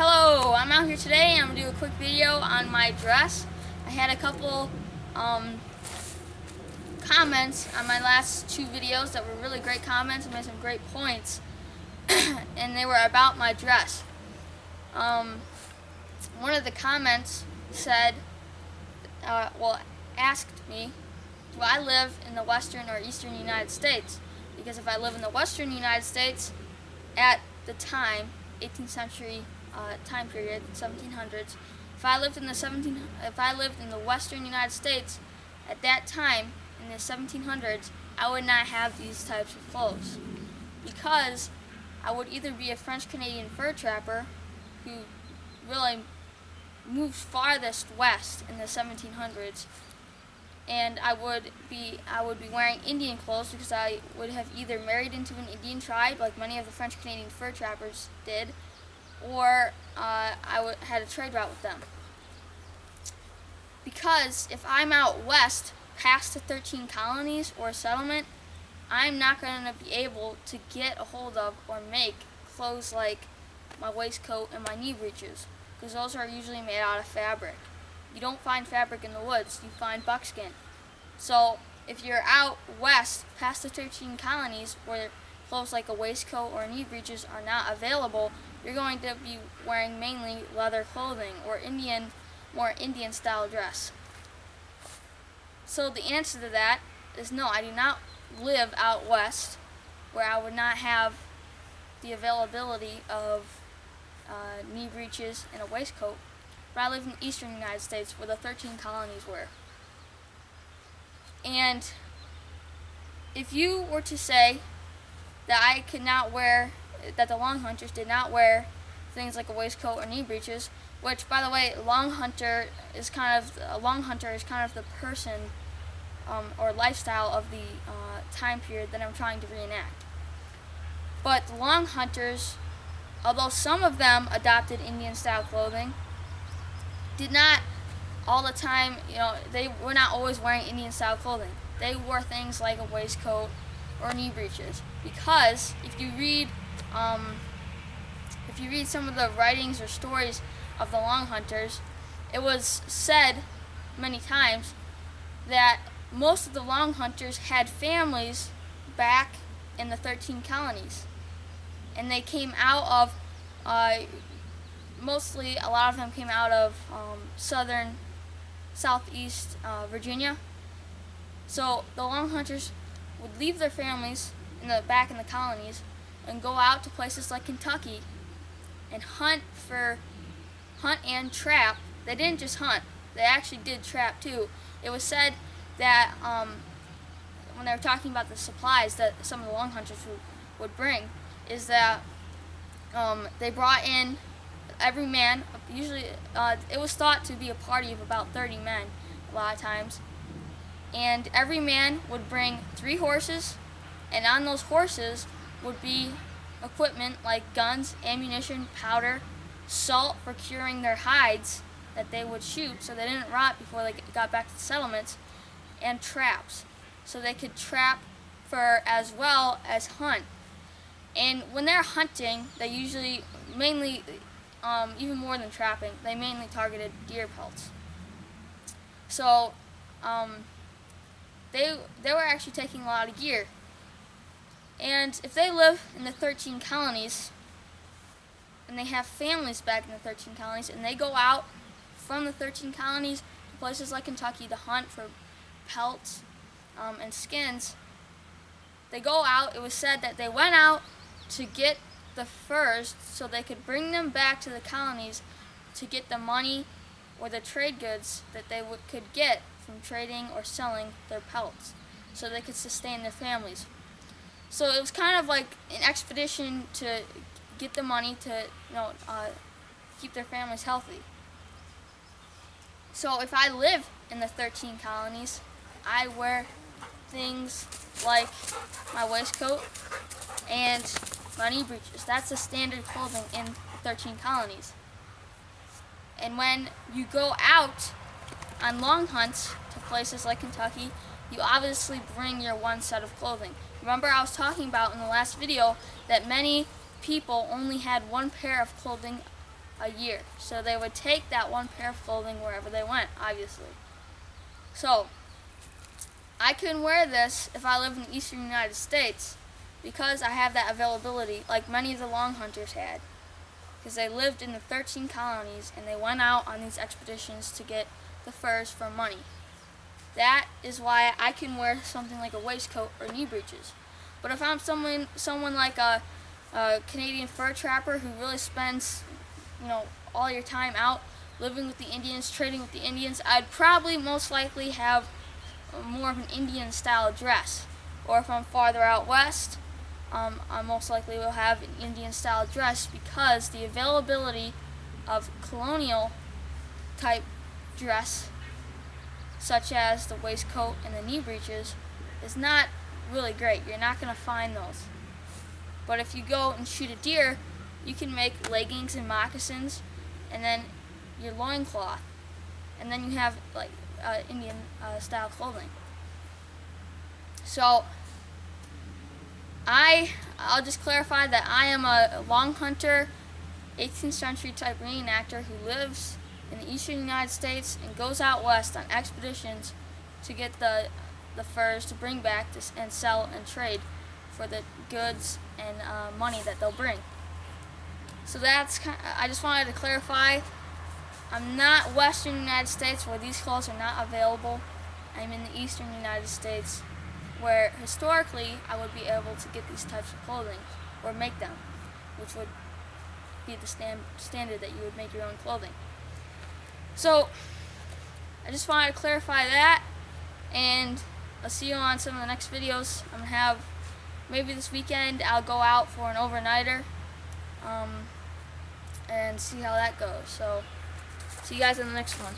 Hello, I'm out here today. I'm going to do a quick video on my dress. I had a couple comments on my last two videos that were really great comments and made some great points, and they were about my dress. One of the comments said, asked me, do I live in the western or eastern United States? Because if I live in the western United States at the time, 18th century time period, 1700s. If I lived in the western United States at that time in the 1700s, I would not have these types of clothes, because I would either be a French-Canadian fur trapper who really moved farthest west in the 1700s, and I would be wearing Indian clothes because I would have either married into an Indian tribe, like many of the French-Canadian fur trappers did, or had a trade route with them. Because if I'm out west past the 13 colonies or settlement, I'm not going to be able to get a hold of or make clothes like my waistcoat and my knee breeches, because those are usually made out of fabric. You don't find fabric in the woods, you find buckskin. So if you're out west past the 13 colonies where clothes like a waistcoat or knee breeches are not available, you're going to be wearing mainly leather clothing or more Indian style dress. So the answer to that is no, I do not live out west where I would not have the availability of knee breeches and a waistcoat, but I live in the eastern United States where the 13 colonies were. And if you were to say that that the long hunters did not wear things like a waistcoat or knee breeches, which, by the way, a long hunter is kind of the person or lifestyle of the time period that I'm trying to reenact. But the long hunters, although some of them adopted Indian style clothing, did not all the time, they were not always wearing Indian style clothing. They wore things like a waistcoat or knee breeches, because if you read some of the writings or stories of the long hunters, it was said many times that most of the long hunters had families back in the 13 colonies, and they came out of mostly a lot of them came out of southeast Virginia. So the long hunters would leave their families back in the colonies and go out to places like Kentucky and hunt and trap. They didn't just hunt, they actually did trap too. It was said that when they were talking about the supplies that some of the long hunters would bring, is that they brought in every man, usually it was thought to be a party of about 30 men a lot of times, and every man would bring 3 horses, and on those horses would be equipment like guns, ammunition, powder, salt for curing their hides that they would shoot so they didn't rot before they got back to the settlements, and traps so they could trap for as well as hunt. And when they're hunting, they usually mainly, even more than trapping, they mainly targeted deer pelts. So they were actually taking a lot of gear. And if they live in the 13 colonies, and they have families back in the 13 colonies, and they go out from the 13 colonies to places like Kentucky to hunt for pelts and skins, they go out, it was said that they went out to get the furs so they could bring them back to the colonies to get the money or the trade goods that they could get from trading or selling their pelts so they could sustain their families. So it was kind of like an expedition to get the money to keep their families healthy. So if I live in the 13 colonies, I wear things like my waistcoat and my knee breeches. That's the standard clothing in the 13 colonies. And when you go out on long hunts to places like Kentucky, you obviously bring your one set of clothing. Remember, I was talking about in the last video that many people only had one pair of clothing a year. So they would take that one pair of clothing wherever they went, obviously. So I couldn't wear this if I lived in the eastern United States because I have that availability like many of the long hunters had. Because they lived in the 13 colonies and they went out on these expeditions to get the furs for money. That is why I can wear something like a waistcoat or knee breeches. But if I'm someone like a Canadian fur trapper who really spends, all your time out living with the Indians, trading with the Indians, I'd probably most likely have more of an Indian style dress. Or if I'm farther out west, I most likely will have an Indian style dress because the availability of colonial type dress, such as the waistcoat and the knee breeches, is not really great. You're not going to find those. But if you go and shoot a deer, you can make leggings and moccasins, and then your loincloth, and then you have like Indian style clothing. So I'll just clarify that I am a long hunter, 18th century type reenactor who lives in the eastern United States and goes out west on expeditions to get the furs to bring back and sell and trade for the goods and money that they'll bring. So I just wanted to clarify. I'm not western United States where these clothes are not available. I'm in the eastern United States where historically I would be able to get these types of clothing or make them, which would be the standard that you would make your own clothing. So I just wanted to clarify that, and I'll see you on some of the next videos. I'm going to have, maybe this weekend, I'll go out for an overnighter and see how that goes. So see you guys in the next one.